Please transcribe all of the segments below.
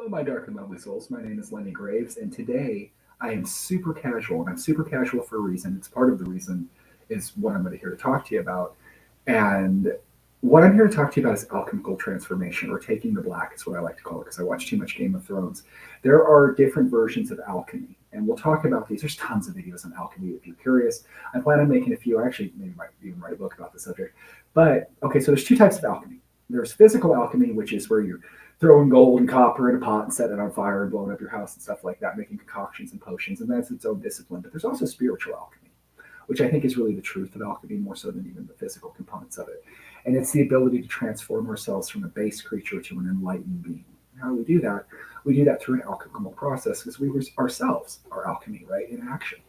my dark and lovely souls. My name is Lenny Graves, and today I am super casual, and I'm super casual for a reason. It's part of the reason is what I'm going to here to talk to you about. And what I'm here to talk to you about is alchemical transformation, or taking the black, is what I like to call it, because I watch too much Game of Thrones. There are different versions of alchemy, and we'll talk about these. There's tons of videos on alchemy if you're curious. I plan on making a few. I actually maybe might even write a book about the subject. But okay, so there's two types of alchemy. There's physical alchemy, which is where you're throwing gold and copper in a pot and setting it on fire and blowing up your house and stuff like that, making concoctions and potions, and that's its own discipline. But there's also spiritual alchemy, which I think is really the truth of alchemy more so than even the physical components of it. And it's the ability to transform ourselves from a base creature to an enlightened being. How do we do that? We do that through an alchemical process because we ourselves are alchemy, right, in action.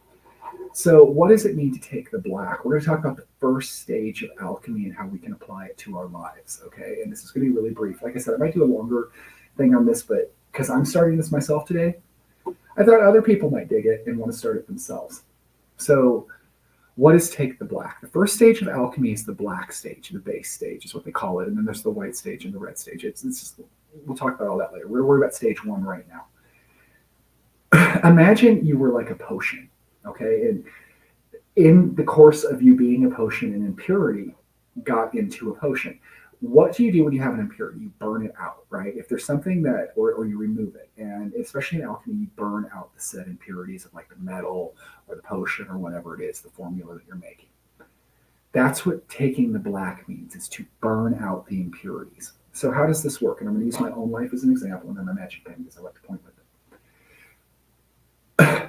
So, what does it mean to take the black? We're going to talk about the first stage of alchemy and how we can apply it to our lives, okay? And this is going to be really brief. Like I said, I might do a longer thing on this, but because I'm starting this myself today, I thought other people might dig it and want to start it themselves. So, what is take the black? The first stage of alchemy is the black stage, the base stage is what they call it. And then there's the white stage and the red stage. It's just, we'll talk about all that later. We're worried about stage one right now. Imagine you were like a potion, okay? And in the course of you being a potion, an impurity got into a potion. What do you do when you have an impurity? You burn it out, right? If there's something that, or you remove it. And especially in alchemy, you burn out the said impurities of like the metal or the potion or whatever it is, the formula that you're making. That's what taking the black means, is to burn out the impurities. So how does this work? And I'm going to use my own life as an example and then my magic pen because I like to point with it.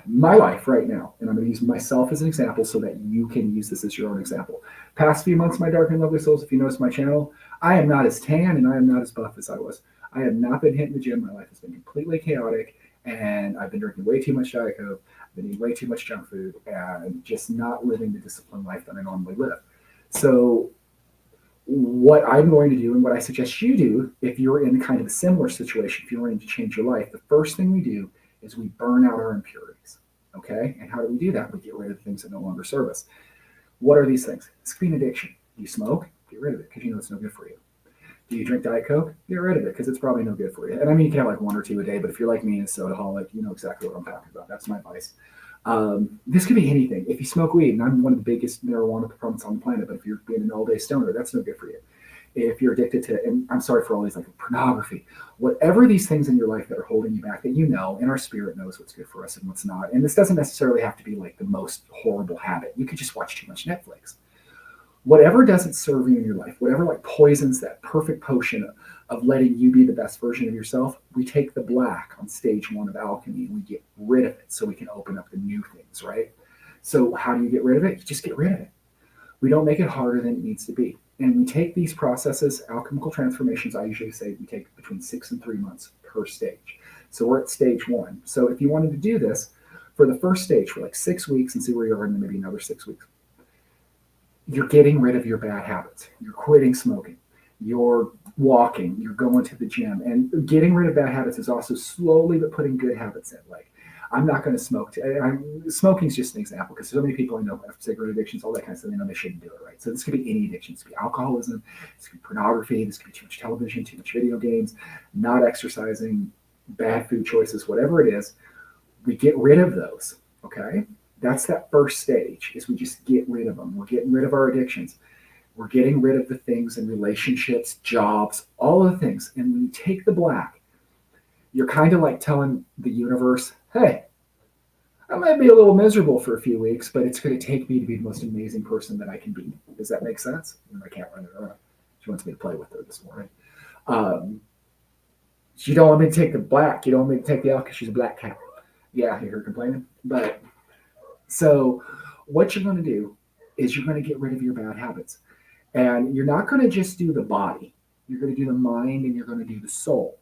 My life right now, and I'm going to use myself as an example so that you can use this as your own example. Past few months, my dark and lovely souls, if you notice my channel, I am not as tan and I am not as buff as I was. I have not been hitting the gym. My life has been completely chaotic, and I've been drinking way too much Diet Coke. I've been eating way too much junk food, and just not living the disciplined life that I normally live. So what I'm going to do and what I suggest you do if you're in kind of a similar situation, if you're wanting to change your life, the first thing we do is we burn out our impurities. Okay? And how do we do that? We get rid of the things that no longer serve us. What are these things? This could be an addiction. Do you smoke? Get rid of it because you know it's no good for you. Do you drink Diet Coke? Get rid of it because it's probably no good for you. And I mean, you can have like one or two a day, but if you're like me and a soda-holic, you know exactly what I'm talking about. That's my advice. This could be anything. If you smoke weed, and I'm one of the biggest marijuana proponents on the planet, but if you're being an all-day stoner, that's no good for you. If you're addicted to, and I'm sorry for all these, like pornography, whatever these things in your life that are holding you back that you know, and our spirit knows what's good for us and what's not. And this doesn't necessarily have to be like the most horrible habit. You could just watch too much Netflix. Whatever doesn't serve you in your life, whatever like poisons that perfect potion of letting you be the best version of yourself, we take the black on stage one of alchemy and we get rid of it so we can open up the new things, right? So how do you get rid of it? You just get rid of it. We don't make it harder than it needs to be. And we take these processes, alchemical transformations, I usually say we take between 6 and 3 months per stage. So we're at stage one. So if you wanted to do this for the first stage for like 6 weeks and see where you are in maybe another 6 weeks, you're getting rid of your bad habits. You're quitting smoking. You're walking. You're going to the gym. And getting rid of bad habits is also slowly but putting good habits in. Like, I'm not going to smoke. Smoking is just an example because so many people I know have cigarette addictions, all that kind of stuff. They know they shouldn't do it, right? So this could be any addiction. This could be alcoholism. This could be pornography. This could be too much television, too much video games, not exercising, bad food choices, whatever it is. We get rid of those, okay? That's that first stage, is we just get rid of them. We're getting rid of our addictions. We're getting rid of the things in relationships, jobs, all of the things. And when you take the black, you're kind of like telling the universe, hey, I might be a little miserable for a few weeks, but it's going to take me to be the most amazing person that I can be. Does that make sense? I can't run it around. She wants me to play with her this morning. You don't want me to take the black. You don't want me to take the alchemy because she's a black cat. Yeah, I hear her complaining. But so what you're going to do is you're going to get rid of your bad habits. And you're not going to just do the body. You're going to do the mind and you're going to do the soul.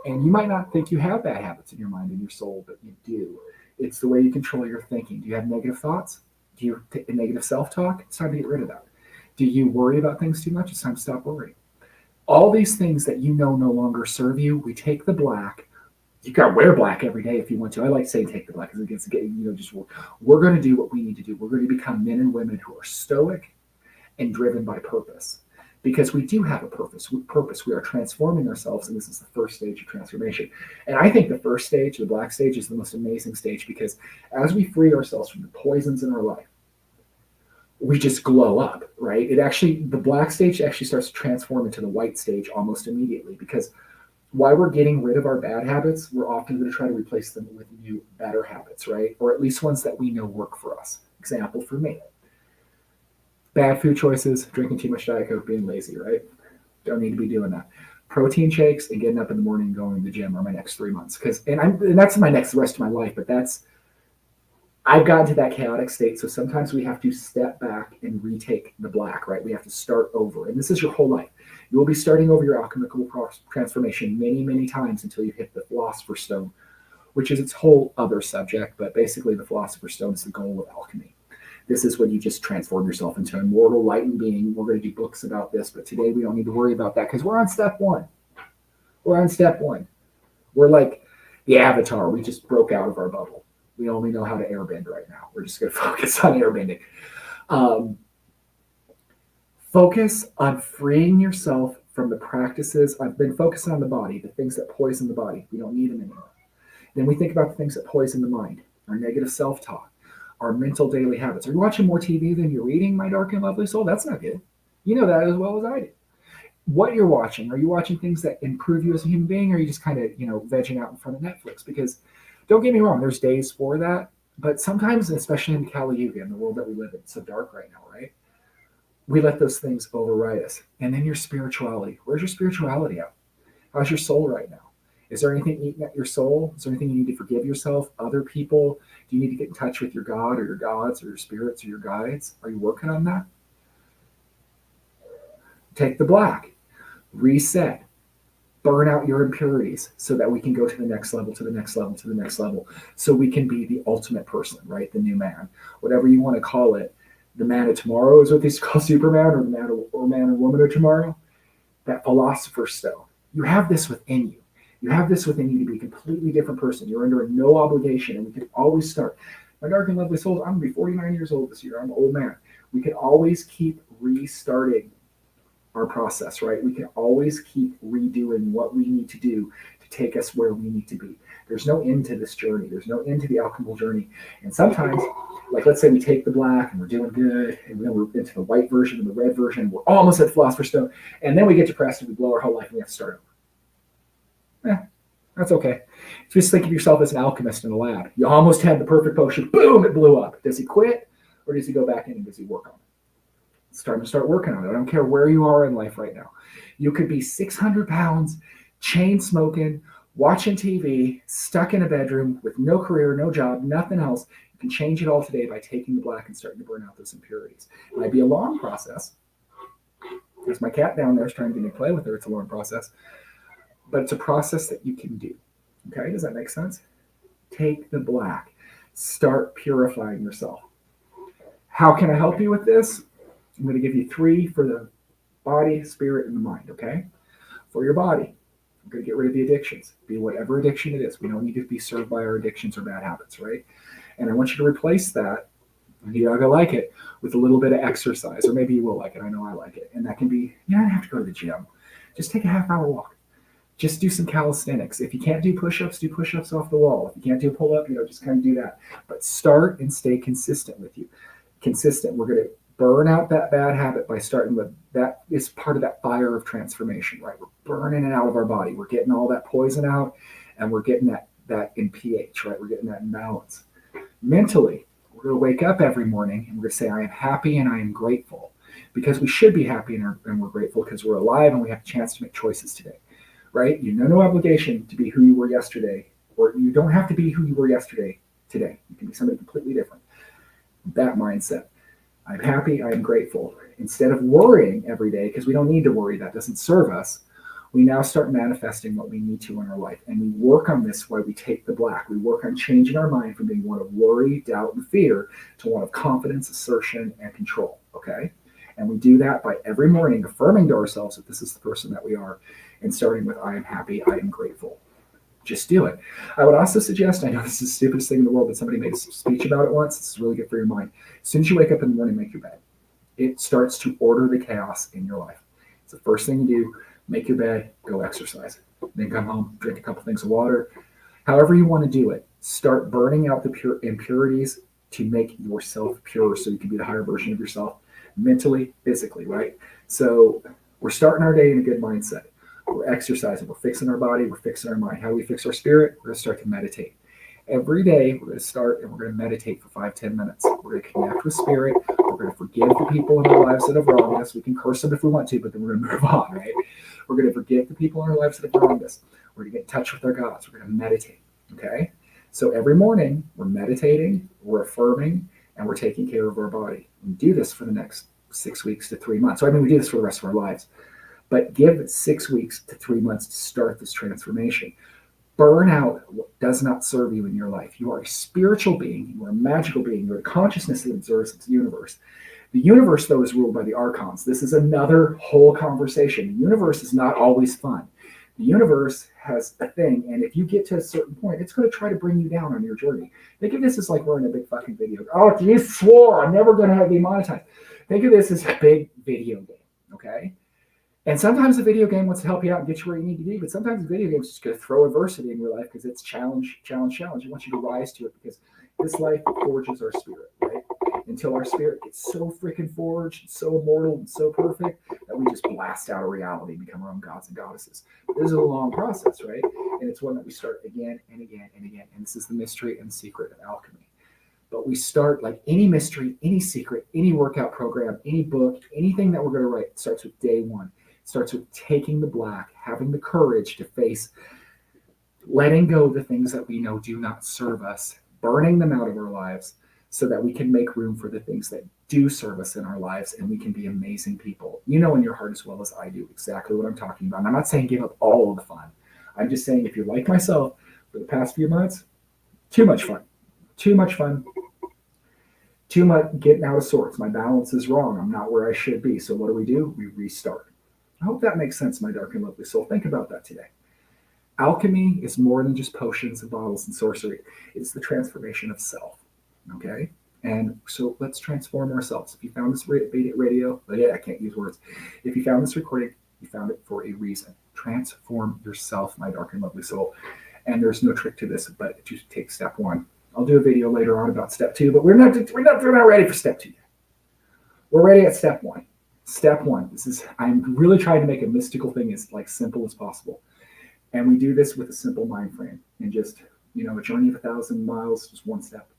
And you might not think you have bad habits in your mind and your soul, but you do. It's the way you control your thinking. Do you have negative thoughts? Do you have negative self-talk? It's time to get rid of that. Do you worry about things too much? It's time to stop worrying. All these things that you know no longer serve you, we take the black. You got to wear black every day if you want to. I like to say take the black because it gets, just we're going to do what we need to do. We're going to become men and women who are stoic and driven by purpose. because we do have a purpose. We are transforming ourselves, and this is the first stage of transformation. And I think the first stage, the black stage, is the most amazing stage, because as we free ourselves from the poisons in our life, we just glow up, right? The black stage actually starts to transform into the white stage almost immediately, because while we're getting rid of our bad habits, we're often going to try to replace them with new, better habits, right? Or at least ones that we know work for us. Example for me: bad food choices, drinking too much Diet Coke, being lazy, right? Don't need to be doing that. Protein shakes and getting up in the morning and going to the gym are my next 3 months. And that's my next rest of my life, but I've gotten to that chaotic state. So sometimes we have to step back and retake the black, right? We have to start over. And this is your whole life. You will be starting over your alchemical transformation many, many times until you hit the Philosopher's Stone, which is its whole other subject. But basically, the Philosopher's Stone is the goal of alchemy. This is when you just transform yourself into an immortal lightened being. We're going to do books about this, but today we don't need to worry about that, because we're on step one. We're on step one. We're like the Avatar. We just broke out of our bubble. We only know how to airbend right now. We're just going to focus on airbending. Focus on freeing yourself from the practices. I've been focusing on the body, the things that poison the body. We don't need them anymore. Then we think about the things that poison the mind, our negative self-talk, our mental daily habits. Are you watching more TV than you're reading, my dark and lovely soul? That's not good. You know that as well as I do. What you're watching, are you watching things that improve you as a human being, or are you just kind of, vegging out in front of Netflix? Because don't get me wrong, there's days for that. But sometimes, especially in Kali Yuga, in the world that we live in, it's so dark right now, right? We let those things override us. And then your spirituality. Where's your spirituality at? How's your soul right now? Is there anything eating at your soul? Is there anything you need to forgive yourself, other people? Do you need to get in touch with your God or your gods or your spirits or your guides? Are you working on that? Take the black. Reset. Burn out your impurities so that we can go to the next level, to the next level, to the next level. So we can be the ultimate person, right? The new man. Whatever you want to call it. The man of tomorrow is what they call Superman, or the man or woman of tomorrow. That Philosopher's Stone. You have this within you. You have this within you to be a completely different person. You're under no obligation, and we can always start. My dark and lovely souls, I'm going to be 49 years old this year. I'm an old man. We can always keep restarting our process, right? We can always keep redoing what we need to do to take us where we need to be. There's no end to this journey. There's no end to the alchemical journey. And sometimes, like let's say we take the black and we're doing good, and then we're into the white version and the red version, and we're almost at the Philosopher's Stone, and then we get depressed and we blow our whole life and we have to start over. That's okay. Just think of yourself as an alchemist in a lab. You almost had the perfect potion. Boom, it blew up. Does he quit, or does he go back in and does he work on it? It's time to start working on it. I don't care where you are in life right now. You could be 600 pounds, chain smoking, watching TV, stuck in a bedroom with no career, no job, nothing else. You can change it all today by taking the black and starting to burn out those impurities. It might be a long process. There's my cat down there is trying to get me to play with her. It's a long process. But it's a process that you can do. Okay, does that make sense? Take the black. Start purifying yourself. How can I help you with this? I'm going to give you 3 for the body, spirit, and the mind, okay? For your body, I'm going to get rid of the addictions. Be whatever addiction it is. We don't need to be served by our addictions or bad habits, right? And I want you to replace that, you're not going to like it, with a little bit of exercise. Or maybe you will like it. I know I like it. And that can be, you don't have to go to the gym. Just take a half-hour walk. Just do some calisthenics. If you can't do push-ups, do push-ups off the wall. If you can't do a pull-up, just kind of do that. But start and stay consistent with you. Consistent. We're going to burn out that bad habit by starting with that. Is part of that fire of transformation, right? We're burning it out of our body. We're getting all that poison out, and we're getting that in pH, right? We're getting that in balance. Mentally, we're going to wake up every morning and we're going to say, I am happy and I am grateful. Because we should be happy and we're grateful because we're alive and we have a chance to make choices today. Right? You know, no obligation to be who you were yesterday, or you don't have to be who you were yesterday today. You can be somebody completely different. That mindset. I'm happy, I'm grateful. Instead of worrying every day, because we don't need to worry, that doesn't serve us, we now start manifesting what we need to in our life. And we work on this while we take the black. We work on changing our mind from being one of worry, doubt, and fear to one of confidence, assertion, and control. Okay? And we do that by every morning affirming to ourselves that this is the person that we are, and starting with I am happy, I am grateful. Just do it. I would also suggest, I know this is the stupidest thing in the world, but somebody made a speech about it once. This is really good for your mind. As soon as you wake up in the morning, make your bed. It starts to order the chaos in your life. It's the first thing you do. Make your bed, go exercise. Then come home, drink a couple things of water. However you want to do it, start burning out the pure impurities to make yourself pure so you can be the higher version of yourself mentally, physically, right? So we're starting our day in a good mindset. We're exercising, we're fixing our body, we're fixing our mind. How do we fix our spirit? We're going to start to meditate. Every day, we're going to start and we're going to meditate for 5-10 minutes. We're going to connect with spirit. We're going to forgive the people in our lives that have wronged us. We can curse them if we want to, but then we're going to move on, right? We're going to forgive the people in our lives that have wronged us. We're going to get in touch with our gods. We're going to meditate, okay? So every morning, we're meditating, we're affirming, and we're taking care of our body. We do this for the next 6 weeks to 3 months. So, we do this for the rest of our lives. But give it 6 weeks to 3 months to start this transformation. Burn out what does not serve you in your life. You are a spiritual being. You are a magical being. You're a consciousness that observes the universe. The universe, though, is ruled by the archons. This is another whole conversation. The universe is not always fun. The universe has a thing, and if you get to a certain point, it's going to try to bring you down on your journey. Think of this as like we're in a big fucking video. Oh, you swore I'm never going to have demonetized. Think of this as a big video game, okay? And sometimes the video game wants to help you out and get you where you need to be, but sometimes the video game is just going to throw adversity in your life because it's challenge. It wants you to rise to it because this life forges our spirit, right? Until our spirit gets so freaking forged, so immortal, and so perfect that we just blast out of reality and become our own gods and goddesses. This is a long process, right? And it's one that we start again and again and again. And this is the mystery and secret of alchemy. But we start like any mystery, any secret, any workout program, any book, anything that we're going to write, it starts with day one. It starts with taking the black, having the courage to face, letting go of the things that we know do not serve us, burning them out of our lives so that we can make room for the things that do serve us in our lives and we can be amazing people. You know in your heart as well as I do exactly what I'm talking about. And I'm not saying give up all of the fun. I'm just saying if you're like myself for the past few months, too much fun. Too much getting out of sorts. My balance is wrong. I'm not where I should be. So what do? We restart. I hope that makes sense, my dark and lovely soul. Think about that today. Alchemy is more than just potions and bottles and sorcery. It's the transformation of self, okay? And so let's transform ourselves. If you found this radio, I can't use words. If you found this recording, you found it for a reason. Transform yourself, my dark and lovely soul. And there's no trick to this, but to take step one. I'll do a video later on about step two, but we're not ready for step two yet. We're ready at step one. Step one. I'm really trying to make a mystical thing as like simple as possible. And we do this with a simple mind frame and just, a journey of 1,000 miles, just one step.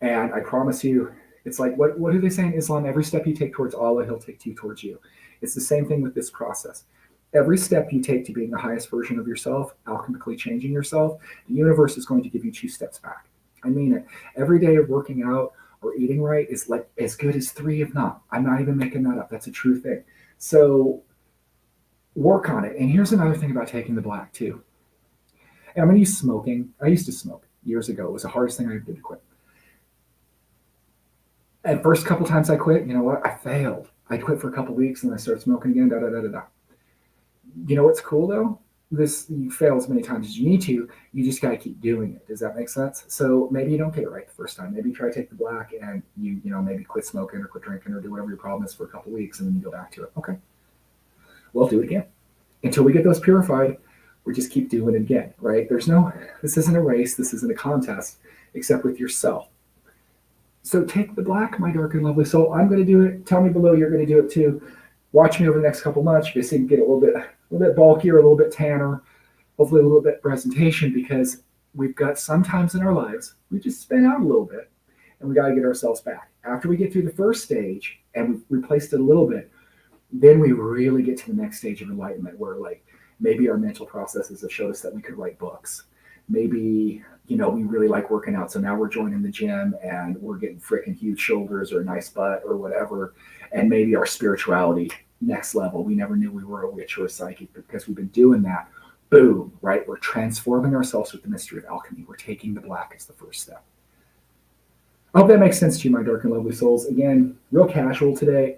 And I promise you, it's like, what do they say in Islam? Every step you take towards Allah, he'll take 2 towards you. It's the same thing with this process. Every step you take to being the highest version of yourself, alchemically changing yourself, the universe is going to give you 2 steps back. I mean it. Every day of working out or eating right is like as good as 3, if not. I'm not even making that up. That's a true thing. So work on it. And here's another thing about taking the black too. And I'm going to use smoking. I used to smoke years ago. It was the hardest thing I ever did to quit. And first couple times I quit, you know what? I failed. I quit for a couple weeks and I started smoking again. You know what's cool though? You fail as many times as you need to. You just got to keep doing it. Does that make sense? So maybe you don't get it right the first time. Maybe you try to take the black and you maybe quit smoking or quit drinking or do whatever your problem is for a couple weeks and then you go back to it. Okay. Well, do it again. Until we get those purified, we just keep doing it again, right? This isn't a race. This isn't a contest, except with yourself. So take the black, my dark and lovely soul. I'm going to do it. Tell me below you're going to do it too. Watch me over the next couple months. You can get a little bit bulkier, a little bit tanner, hopefully a little bit presentation, because we've got sometimes in our lives, we just spin out a little bit and we got to get ourselves back. After we get through the first stage and we've replaced it a little bit, then we really get to the next stage of enlightenment where like maybe our mental processes have showed us that we could write books. Maybe, we really like working out. So now we're joining the gym and we're getting freaking huge shoulders or a nice butt or whatever. And maybe our spirituality, next level. We never knew we were a witch or a psychic, but because we've been doing that, boom, right? We're transforming ourselves with the mystery of alchemy. We're taking the black as the first step. I hope that makes sense to you, my dark and lovely souls. Again, real casual today.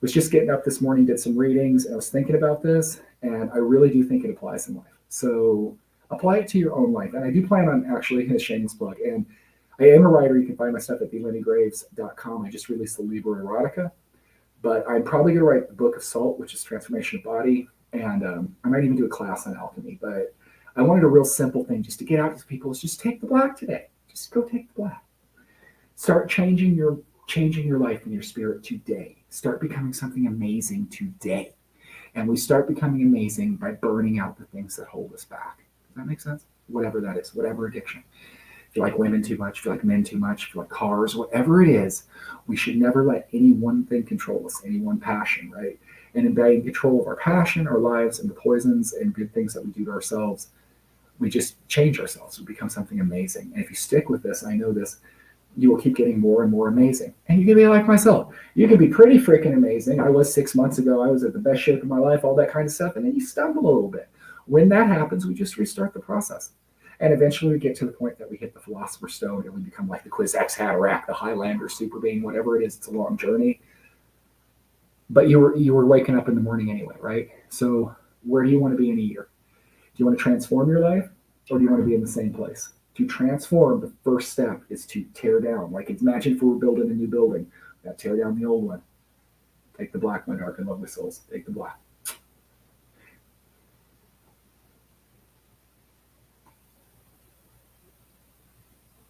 Was just getting up this morning, did some readings, and I was thinking about this, and I really do think it applies in life. So apply it to your own life. And I do plan on actually, a shameless plug, and I am a writer. You can find my stuff at thelennygraves.com. I just released the Libra Erotica. But I'm probably going to write the book of Salt, which is transformation of body. And I might even do a class on alchemy. But I wanted a real simple thing just to get out to people is just take the black today. Just go take the black. Start changing your life and your spirit today. Start becoming something amazing today. And we start becoming amazing by burning out the things that hold us back. Does that make sense? Whatever that is, whatever addiction. If you like women too much, if you like men too much, if you like cars, whatever it is, we should never let any one thing control us, any one passion, right? And in being control of our passion, our lives, and the poisons and good things that we do to ourselves, we just change ourselves. We become something amazing. And if you stick with this, I know this, you will keep getting more and more amazing. And you can be like myself. You can be pretty freaking amazing. I was 6 months ago. I was at the best shape of my life, all that kind of stuff. And then you stumble a little bit. When that happens, we just restart the process. And eventually we get to the point that we hit the Philosopher's Stone and we become like the Kwisatz Haderach, the Highlander, super being, whatever it is. It's a long journey. But you were waking up in the morning anyway, right? So where do you want to be in a year? Do you want to transform your life, or do you want to be in the same place? To transform, the first step is to tear down. Like, imagine if we were building a new building. We got to tear down the old one. Take the black, my dark and lovely souls. Take the black.